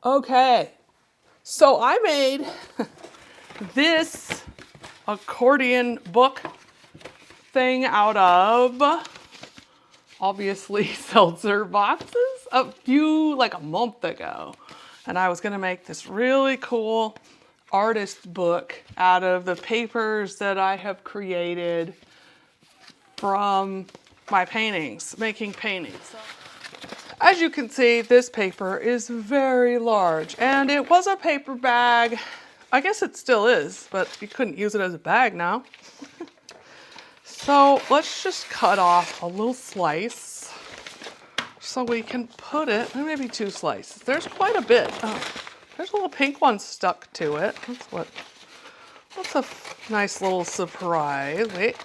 Okay, so I made this accordion book thing out of, obviously, seltzer boxes like a month ago. And I was gonna make this really cool artist book out of the papers that I have created from my paintings, making paintings. As you can see, this paper is very large, and it was a paper bag. I guess it still is, but you couldn't use it as a bag now. So let's just cut off a little slice so we can put it, maybe 2 slices. There's quite a bit. Oh, there's a little pink one stuck to it. That's a nice little surprise. Wait,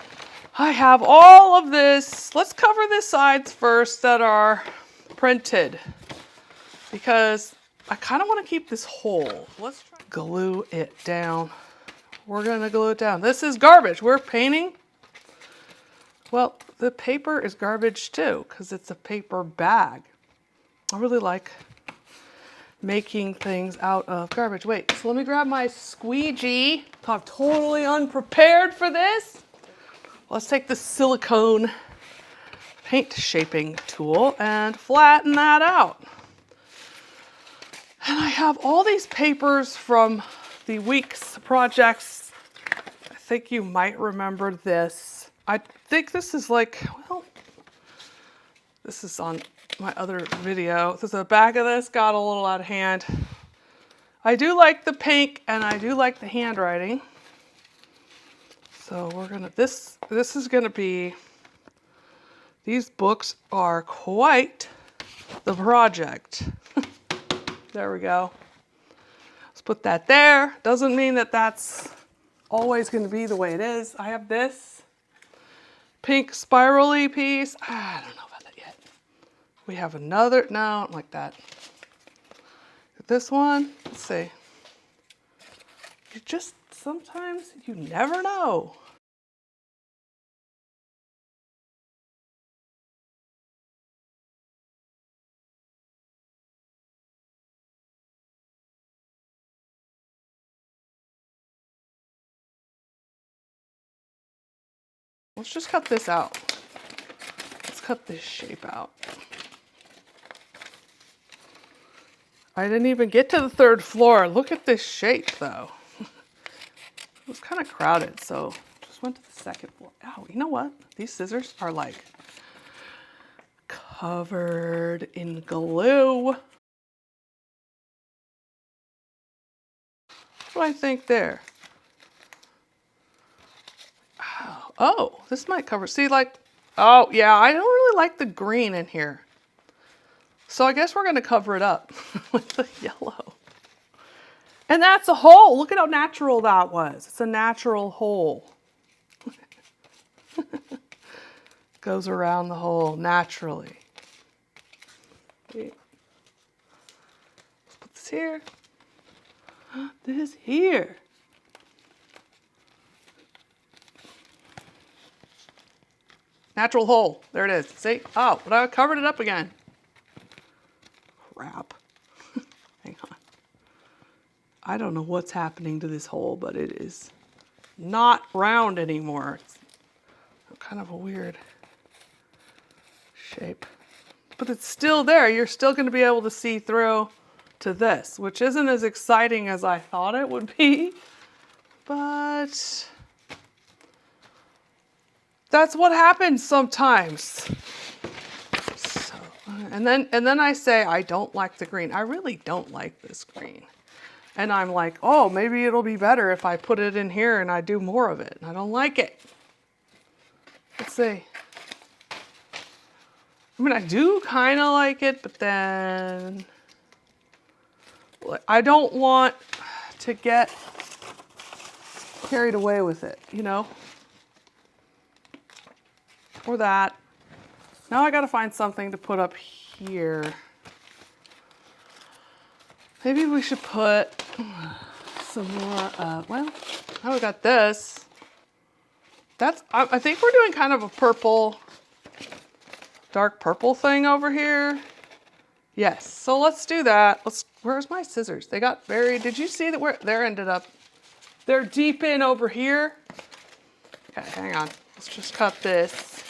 I have all of this. Let's cover the sides first that are printed, because I kind of want to keep this whole. Let's try to glue it down. We're going to glue it down. This is garbage. We're painting. Well, the paper is garbage too, because it's a paper bag. I really like making things out of garbage. Wait, so let me grab my squeegee. I'm totally unprepared for this. Let's take the silicone paint shaping tool and flatten that out. And I have all these papers from the week's projects. I think you might remember this. I think this is like, well, this is on my other video. So the back of this got a little out of hand. I do like the pink and I do like the handwriting. So we're gonna, this is gonna be, these books are quite the project. There we go. Let's put that there. Doesn't mean that that's always going to be the way it is. I have this pink spirally piece. I don't know about that yet. We have another, no, I don't like that. This one, let's see. You just, sometimes you never know. Let's just cut this out. Let's cut this shape out. I didn't even get to the 3rd floor. Look at this shape though. It was kind of crowded, so just went to the 2nd floor. Oh, you know what? These scissors are like covered in glue. What do I think there? Oh, this might cover, see, like, oh yeah, I don't really like the green in here. So I guess we're gonna cover it up with the yellow. And that's a hole. Look at how natural that was. It's a natural hole. Goes around the hole naturally. Let's put this here. This here. Natural hole. There it is. See? Oh, but I covered it up again. Crap. Hang on. I don't know what's happening to this hole, but it is not round anymore. It's kind of a weird shape. But it's still there. You're still going to be able to see through to this, which isn't as exciting as I thought it would be. But that's what happens sometimes. So, and then I say I don't like the green. I really don't like this green. And I'm like, oh, maybe it'll be better if I put it in here and I do more of it. And I don't like it. Let's see. I mean, I do kind of like it, but then I don't want to get carried away with it, you know? Or that. Now I gotta find something to put up here. Maybe we should put some more, well, now we got this. I think we're doing kind of a purple, dark purple thing over here. Yes, so let's do that. Where's my scissors? They got buried. Did you see that where they ended up? They're deep in over here. Okay, hang on. Let's just cut this.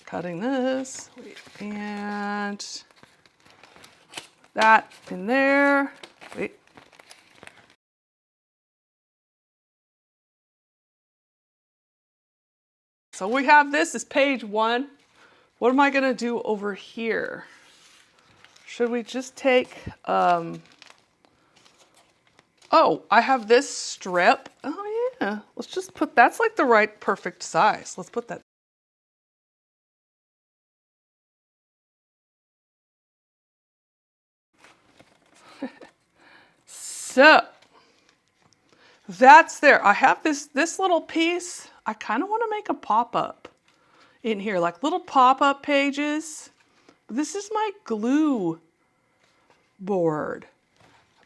Cutting this. Wait, and that in there. Wait. So we have this is page 1. What am I going to do over here? Should we just take, oh, I have this strip. Oh yeah, let's just put, that's like the right perfect size. Let's put that. So, that's there. I have this little piece. I kind of want to make a pop-up in here, like little pop-up pages. This is my glue board.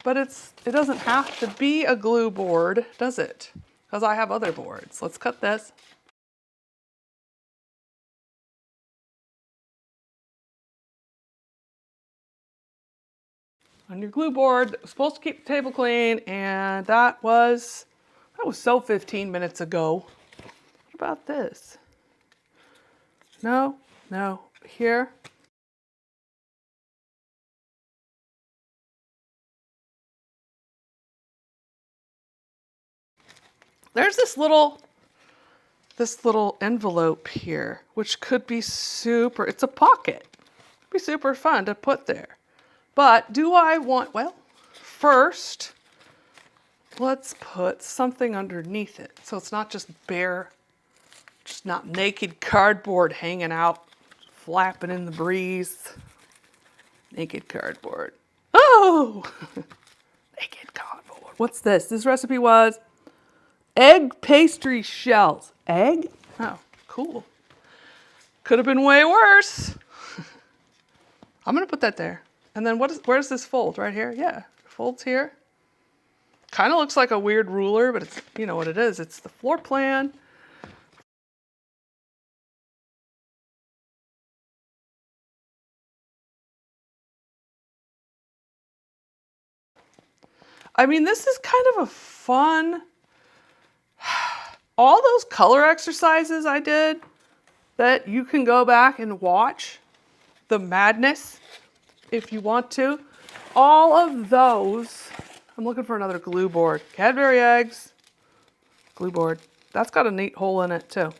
But it doesn't have to be a glue board, does it? Because I have other boards. Let's cut this. On your glue board, supposed to keep the table clean, and that was so 15 minutes ago. What about this? No, here. There's this little envelope here, which could be super, it's a pocket. It'd be super fun to put there. But do I want, well, first, let's put something underneath it. So it's not just bare, just not naked cardboard hanging out, flapping in the breeze. Naked cardboard. Oh! Naked cardboard. What's this? This recipe was egg pastry shells. Egg? Oh, cool. Could have been way worse. I'm going to put that there. And then where's this fold? Right here? Yeah, folds here. Kind of looks like a weird ruler, but it's, you know what it is. It's the floor plan. I mean, this is kind of a fun, all those color exercises I did that you can go back and watch the madness if you want to. All of those, I'm looking for another glue board. Cadbury eggs, glue board. That's got a neat hole in it too.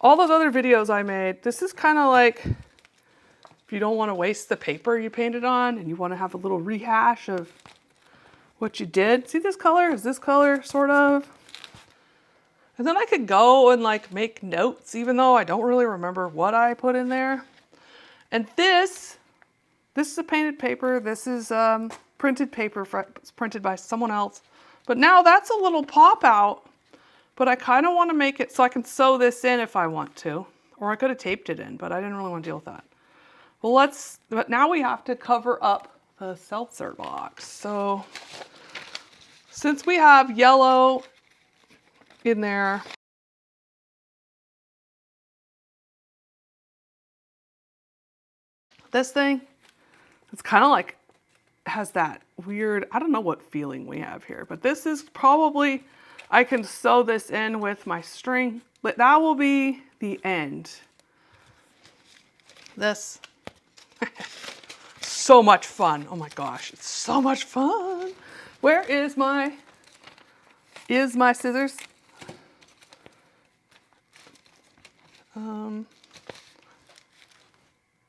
All those other videos I made, this is kind of like, if you don't want to waste the paper you painted on and you want to have a little rehash of what you did. See this color? Is this color sort of? And then I could go and like make notes, even though I don't really remember what I put in there. And this is a painted paper. This is printed paper, it's printed by someone else. But now that's a little pop out, but I kind of want to make it so I can sew this in if I want to. Or I could have taped it in, but I didn't really want to deal with that. Well, but now we have to cover up the seltzer box. So since we have yellow in there, this thing, it's kind of like, has that weird, I don't know what feeling we have here, but this is probably, I can sew this in with my string, but that will be the end. This, so much fun. Oh my gosh, it's so much fun. Where is my scissors?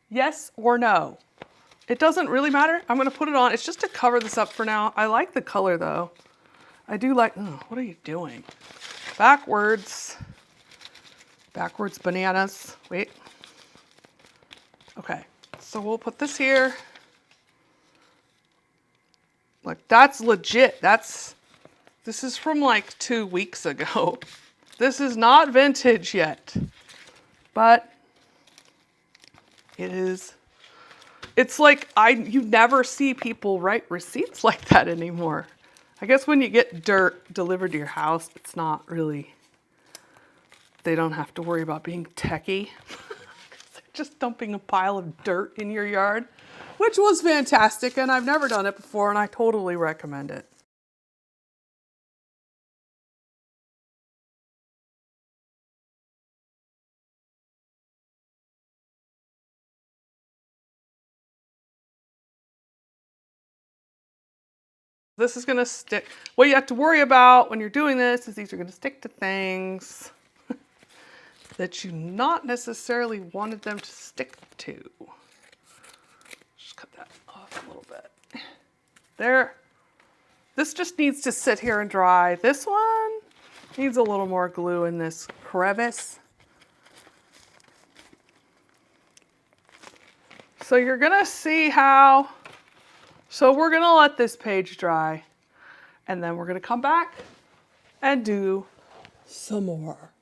Yes or no? It doesn't really matter. I'm going to put it on. It's just to cover this up for now. I like the color though. I do like, oh, what are you doing? Backwards bananas. Wait. Okay, so we'll put this here. Like that's legit. This is from like 2 weeks ago. This is not vintage yet, but it is. It's like you never see people write receipts like that anymore. I guess when you get dirt delivered to your house, it's not really, they don't have to worry about being techie. just dumping a pile of dirt in your yard, which was fantastic, and I've never done it before, and I totally recommend it. This is gonna stick. What you have to worry about when you're doing this is these are gonna stick to things that you not necessarily wanted them to stick to. Just cut that off a little bit. There. This just needs to sit here and dry. This one needs a little more glue in this crevice. So you're gonna see how, so we're gonna let this page dry, and then we're gonna come back and do some more.